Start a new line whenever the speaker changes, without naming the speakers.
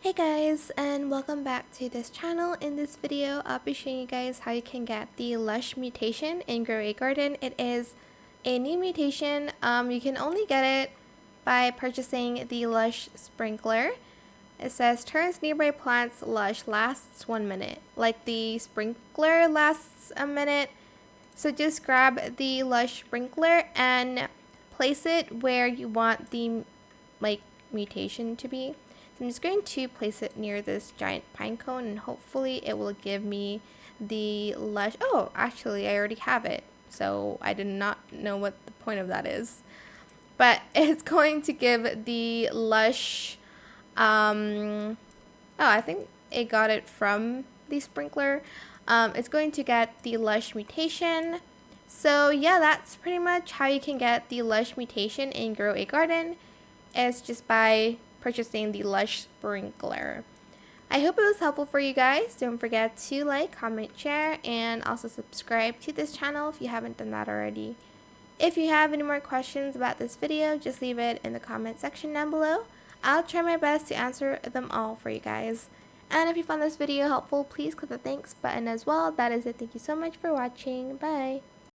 Hey guys, and welcome back to this channel. In this video, I'll be showing you guys how you can get the Lush Mutation in Grow a Garden. It is a new mutation. You can only get it by purchasing the Lush Sprinkler. It says turns nearby plants lush, lasts 1 minute. Like the sprinkler lasts a minute. So just grab the Lush Sprinkler and place it where you want the mutation to be. So I'm just going to place it near this giant pine cone, and hopefully it will give me the Lush. Oh, actually I already have it, so I did not know what the point of that is. But it's going to give the Lush, oh, I think it got it from the sprinkler. It's going to get the Lush Mutation. So yeah, that's pretty much how you can get the Lush Mutation in Grow a Garden. It's just by purchasing the Lush Sprinkler. I hope it was helpful for you guys. Don't forget to like, comment, share, and also subscribe to this channel if you haven't done that already. If you have any more questions about this video, just leave it in the comment section down below. I'll try my best to answer them all for you guys. And if you found this video helpful, please click the thanks button as well. That is it. Thank you so much for watching. Bye.